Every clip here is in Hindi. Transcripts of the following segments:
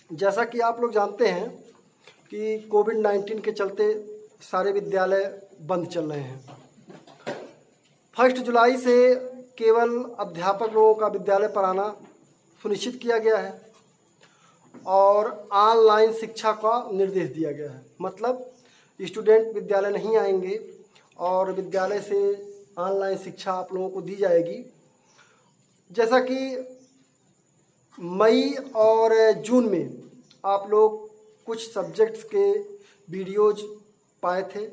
जैसा कि आप लोग जानते हैं कि कोविड-19 के चलते सारे विद्यालय बंद चल रहे हैं। 1 जुलाई से केवल अध्यापक लोगों का विद्यालय पर आना सुनिश्चित किया गया है और ऑनलाइन शिक्षा का निर्देश दिया गया है। मतलब स्टूडेंट विद्यालय नहीं आएंगे और विद्यालय से ऑनलाइन शिक्षा आप लोगों को दी जाएगी। जैसा कि मई और जून में आप लोग कुछ सब्जेक्ट्स के वीडियोज पाए थे,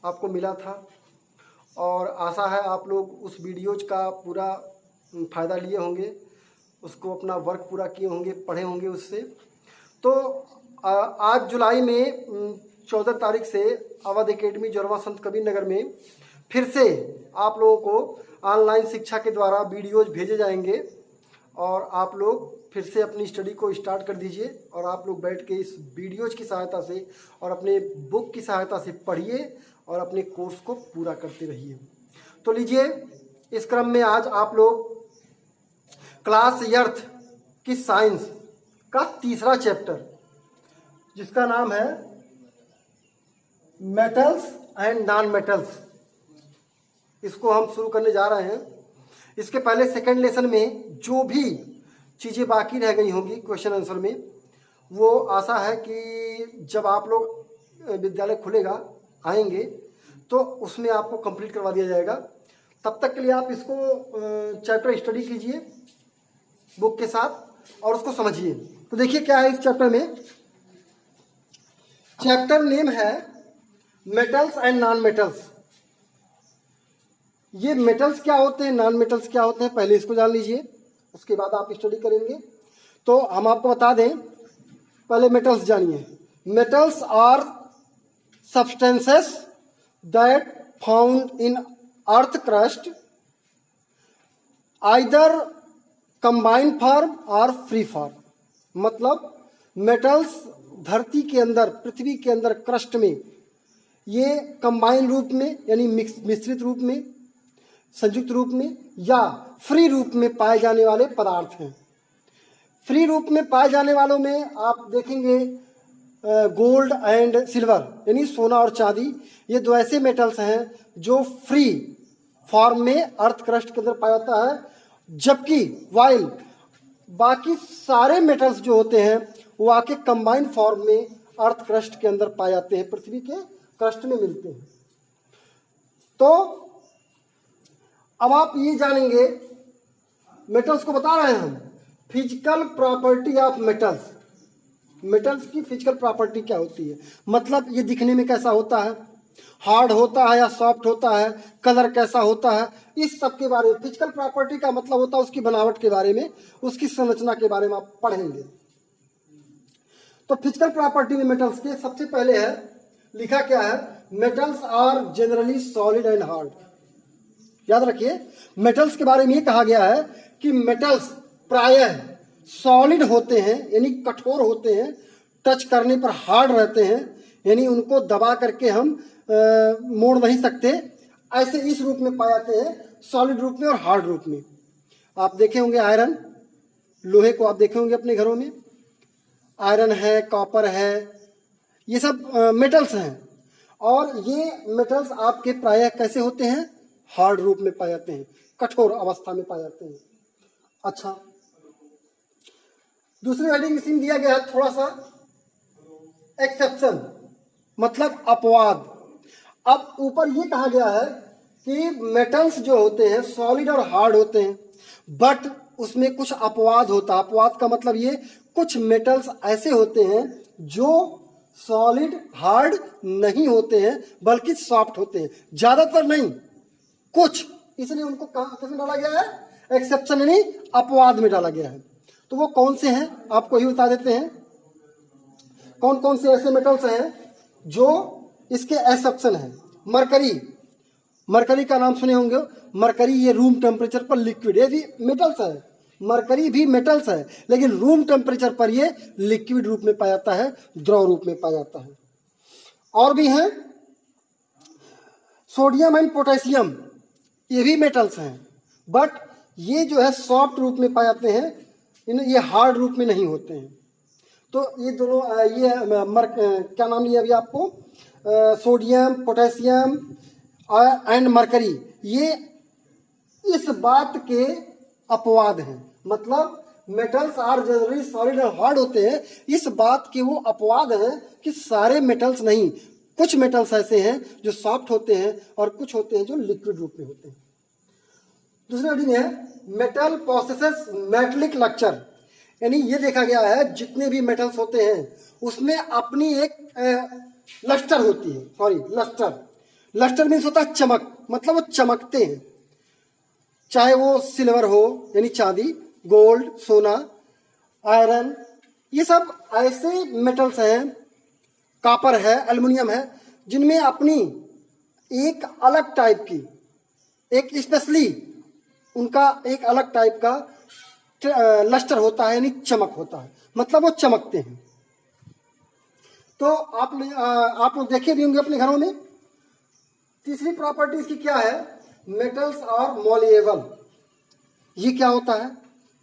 आपको मिला था और आशा है आप लोग उस वीडियोज का पूरा फ़ायदा लिए होंगे, उसको अपना वर्क पूरा किए होंगे, पढ़े होंगे उससे। तो आज जुलाई में 14 तारीख से अवध एकेडमी जोरवा संत कबीर नगर में फिर से आप लोगों को ऑनलाइन शिक्षा के द्वारा वीडियोज भेजे जाएंगे और आप लोग फिर से अपनी स्टडी को स्टार्ट कर दीजिए और आप लोग बैठ के इस वीडियोज की सहायता से और अपने बुक की सहायता से पढ़िए और अपने कोर्स को पूरा करते रहिए। तो लीजिए, इस क्रम में आज आप लोग क्लास 8th की साइंस का तीसरा चैप्टर, जिसका नाम है मेटल्स एंड नॉन मेटल्स, इसको हम शुरू करने जा रहे हैं। इसके पहले सेकंड लेसन में जो भी चीज़ें बाकी रह गई होंगी क्वेश्चन आंसर में, वो आशा है कि जब आप लोग विद्यालय खुलेगा आएंगे तो उसमें आपको कंप्लीट करवा दिया जाएगा। तब तक के लिए आप इसको चैप्टर स्टडी कीजिए बुक के साथ और उसको समझिए। तो देखिए क्या है इस चैप्टर में। चैप्टर नेम है मेटल्स एंड नॉन मेटल्स। ये मेटल्स क्या होते हैं, नॉन मेटल्स क्या होते हैं, पहले इसको जान लीजिए, उसके बाद आप स्टडी करेंगे। तो हम आपको बता दें, पहले मेटल्स जानिए। Metals are substances that found in earth crust either combined form और फ्री फॉर्म। मतलब मेटल्स धरती के अंदर, पृथ्वी के अंदर क्रस्ट में ये कंबाइन रूप में यानी मिश्रित रूप में, संयुक्त रूप में या फ्री रूप में पाए जाने वाले पदार्थ हैं। फ्री रूप में पाए जाने वालों में आप देखेंगे गोल्ड एंड सिल्वर यानी सोना और चांदी, ये दो ऐसे मेटल्स हैं जो फ्री फॉर्म में अर्थ क्रस्ट के अंदर पाया जाता है। जबकि वाइल बाकी सारे मेटल्स जो होते हैं वो आके कंबाइंड फॉर्म में अर्थ क्रस्ट के अंदर पाए जाते हैं, पृथ्वी के क्रस्ट में मिलते हैं। तो अब आप ये जानेंगे, मेटल्स को बता रहे हैं हम, physical property of metals. Metals की फिजिकल प्रॉपर्टी क्या होती है, मतलब ये दिखने में कैसा होता है, हार्ड होता है या सॉफ्ट होता है, कलर कैसा होता है, इस सब के बारे में। फिजिकल प्रॉपर्टी का मतलब होता है उसकी बनावट के बारे में, उसकी संरचना के बारे में आप पढ़ेंगे। तो फिजिकल प्रॉपर्टी में मेटल्स के सबसे पहले है, लिखा क्या है, metals are generally solid and hard. याद रखिए, मेटल्स के बारे में ये कहा गया है कि मेटल्स प्रायः सॉलिड होते हैं यानी कठोर होते हैं, टच करने पर हार्ड रहते हैं यानी उनको दबा करके हम मोड़ नहीं सकते, ऐसे इस रूप में पाए जाते हैं, सॉलिड रूप में और हार्ड रूप में। आप देखे होंगे आयरन, लोहे को आप देखे होंगे अपने घरों में, आयरन है, कॉपर है, ये सब मेटल्स हैं। और ये मेटल्स आपके प्रायः कैसे होते हैं, हार्ड रूप में पाए जाते हैं, कठोर अवस्था में पाए जाते हैं। अच्छा, दूसरी हेडिंग इसमें दिया गया है थोड़ा सा एक्सेप्शन, मतलब अपवाद। अब ऊपर ये कहा गया है कि मेटल्स जो होते हैं सॉलिड और हार्ड होते हैं, बट उसमें कुछ अपवाद होता है। अपवाद का मतलब ये, कुछ मेटल्स ऐसे होते हैं जो सॉलिड हार्ड नहीं होते हैं बल्कि सॉफ्ट होते हैं, ज्यादातर नहीं, कुछ, इसलिए उनको किसमें डाला गया है, एक्सेप्शन यानी अपवाद में डाला गया है। तो वो कौन से हैं आपको ही बता देते हैं, कौन कौन से ऐसे मेटल्स हैं जो इसके एक्सेप्शन हैं। मरकरी, मरकरी का नाम सुने होंगे, मरकरी ये रूम टेम्परेचर पर लिक्विड, ये भी मेटल्स है, मरकरी भी मेटल्स है, लेकिन रूम टेम्परेचर पर ये लिक्विड रूप में पाया जाता है, द्रव रूप में पाया जाता है। और भी हैं सोडियम एंड पोटेशियम, ये भी मेटल्स हैं, बट ये जो है सॉफ्ट रूप में पाए जाते हैं, ये हार्ड रूप में नहीं होते हैं। तो ये दोनों क्या नाम लिया अभी आपको, सोडियम, पोटेशियम एंड मरकरी, ये इस बात के अपवाद हैं। मतलब metals are generally solid and hard होते हैं, इस बात के वो अपवाद हैं कि सारे मेटल्स नहीं, कुछ मेटल्स ऐसे हैं जो सॉफ्ट होते हैं और कुछ होते हैं जो लिक्विड रूप में होते हैं। दूसरी हेडिंग है मेटल पोसेसेस मेटलिक लक्चर, यानी ये देखा गया है जितने भी मेटल्स होते हैं उसमें अपनी एक लस्टर होती है, लस्टर मीन्स होता है चमक, मतलब वो चमकते हैं, चाहे वो सिल्वर हो यानी चांदी, गोल्ड सोना, आयरन, ये सब ऐसे मेटल्स हैं, कॉपर है, एल्युमिनियम है, जिनमें अपनी एक अलग टाइप की, एक स्पेशली उनका एक अलग टाइप का लस्टर होता है, यानी चमक होता है, मतलब वो चमकते हैं। तो आप लोग देखे भी होंगे अपने घरों में। तीसरी प्रॉपर्टी इसकी क्या है, मेटल्स आर मॉलिएबल। ये क्या होता है,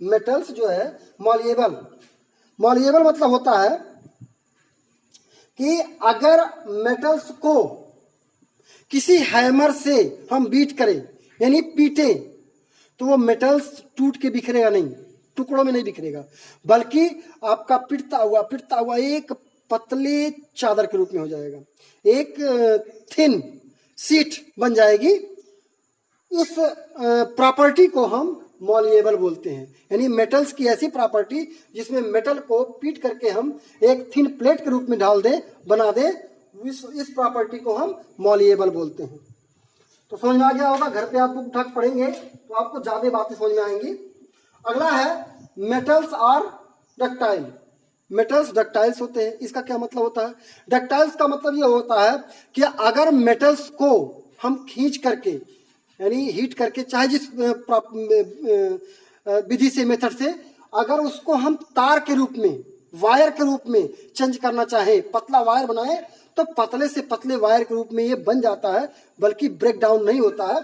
मेटल्स जो है मॉलिएबल मतलब होता है कि अगर मेटल्स को किसी हैमर से हम बीट करें यानी पीटे, तो वो मेटल्स टूट के बिखरेगा नहीं, टुकड़ों में नहीं बिखरेगा, बल्कि आपका पिटता हुआ एक पतले चादर के रूप में हो जाएगा, एक थिन सीट बन जाएगी। इस प्रॉपर्टी को हम मॉलिएबल बोलते हैं, यानी मेटल्स की ऐसी प्रॉपर्टी जिसमें मेटल को पीट करके हम एक थिन प्लेट के रूप में ढाल दें, बना दें, इस प्रॉपर्टी को हम मॉलिएबल बोलते हैं। तो समझ में आ गया होगा, घर पे आप बुक उठा पढ़ेंगे तो आपको ज्यादा बातें समझ में आएंगी। अगला है मेटल्स आर डक्टाइल। मेटल्स डक्टाइल्स होते हैं, इसका क्या मतलब होता है, डक्टाइल्स का मतलब यह होता है कि अगर मेटल्स को हम खींच करके यानी हीट करके, चाहे जिस विधि से, मेथड से, अगर उसको हम तार के रूप में, वायर के रूप में चेंज करना चाहे, पतला वायर बनाए, तो पतले से पतले वायर के रूप में ये बन जाता है, बल्कि ब्रेक डाउन नहीं होता है।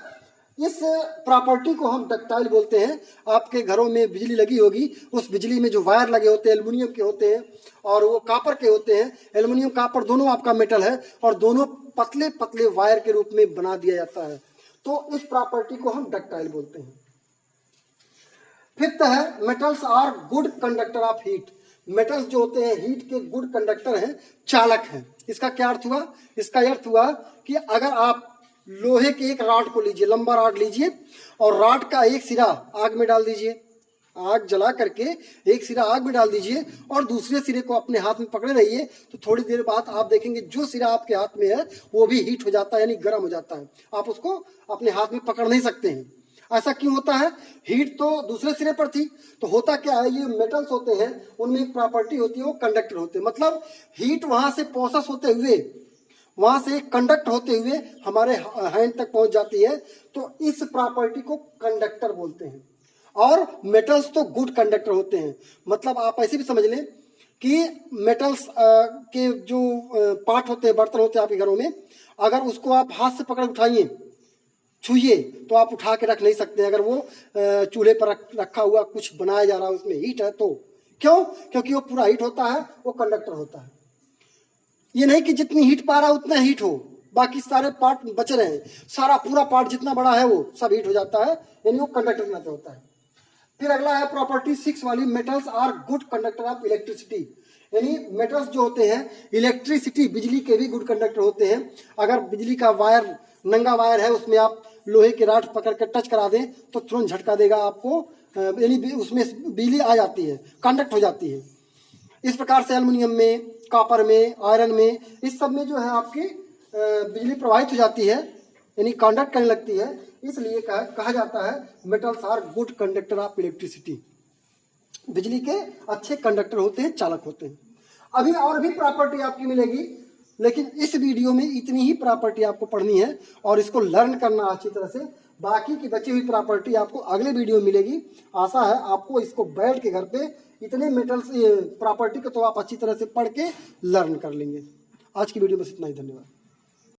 इस प्रॉपर्टी को हम डक्टाइल बोलते हैं। आपके घरों में बिजली लगी होगी, उस बिजली में जो वायर लगे होते हैं एल्युमिनियम के होते हैं और वो कॉपर के होते हैं। एल्युमिनियम कॉपर दोनों आपका मेटल है और दोनों पतले पतले वायर के रूप में बना दिया जाता है, तो इस प्रॉपर्टी को हम डक्टाइल बोलते हैं। फिफ्थ है metals are good conductor of heat. Metals जो होते हैं हीट के गुड कंडक्टर हैं, चालक हैं। इसका क्या अर्थ हुआ, इसका अर्थ हुआ कि अगर आप लोहे के एक रॉड को लीजिए, लंबा रॉड लीजिए और रॉड का एक सिरा आग में डाल दीजिए, आग जला करके एक सिरा आग में डाल दीजिए और दूसरे सिरे को अपने हाथ में पकड़े रहिए, तो थोड़ी देर बाद आप देखेंगे जो सिरा आपके हाथ में है वो भी हीट हो जाता है, यानी गर्म हो जाता है। आप उसको अपने हाथ में पकड़ नहीं सकते हैं। ऐसा क्यों होता है, हीट तो दूसरे सिरे पर थी। तो होता क्या है, ये मेटल्स होते हैं, उनमें एक प्रॉपर्टी होती है, वो कंडक्टर होते हैं। मतलब हीट वहां से प्रोसेस होते हुए, वहां से कंडक्ट होते हुए हमारे हैंड तक पहुंच जाती है, तो इस प्रॉपर्टी को कंडक्टर बोलते हैं। और मेटल्स तो गुड कंडक्टर होते हैं। मतलब आप ऐसे भी समझ लें कि मेटल्स के जो पार्ट होते हैं, बर्तन होते हैं आपके घरों में, अगर उसको आप हाथ से पकड़ उठाइए, छुइए, तो आप उठा के रख नहीं सकते। अगर वो चूल्हे पर रखा हुआ कुछ बनाया जा रहा है, उसमें हीट है, तो क्यों, क्योंकि वो पूरा हीट होता है, वो कंडक्टर होता है। ये नहीं कि जितनी हीट पा रहा है उतना हीट हो, बाकी सारे पार्ट बच रहे हैं, सारा पूरा पार्ट जितना बड़ा है वो सब हीट हो जाता है, यानी वो कंडक्टर नहीं होता है। फिर अगला है प्रॉपर्टी 6 वाली, metals are good conductor of electricity. यानी मेटल्स जो होते हैं इलेक्ट्रिसिटी, बिजली के भी गुड कंडक्टर होते हैं। अगर बिजली का वायर, नंगा वायर है, उसमें आप लोहे के रॉड पकड़ कर टच करा दें तो तुरंत झटका देगा आपको, यानी उसमें बिजली आ जाती है, कंडक्ट हो जाती है। इस प्रकार से एल्युमिनियम में, कॉपर में, आयरन में, इस सब में जो है आपकी बिजली प्रवाहित हो जाती है, यानी कंडक्ट करने लगती है। इसलिए कहा जाता है metals are good conductor of electricity. बिजली के अच्छे कंडक्टर होते हैं, चालक होते हैं। अभी और भी प्रॉपर्टी आपकी मिलेगी, लेकिन इस वीडियो में इतनी ही प्रॉपर्टी आपको पढ़नी है और इसको लर्न करना अच्छी तरह से। बाकी की बची हुई प्रॉपर्टी आपको अगले वीडियो में मिलेगी। आशा है आपको इसको बैठ के घर पे इतने मेटल्स प्रॉपर्टी को तो आप अच्छी तरह से पढ़ के लर्न कर लेंगे। आज की वीडियो बस इतना ही, धन्यवाद।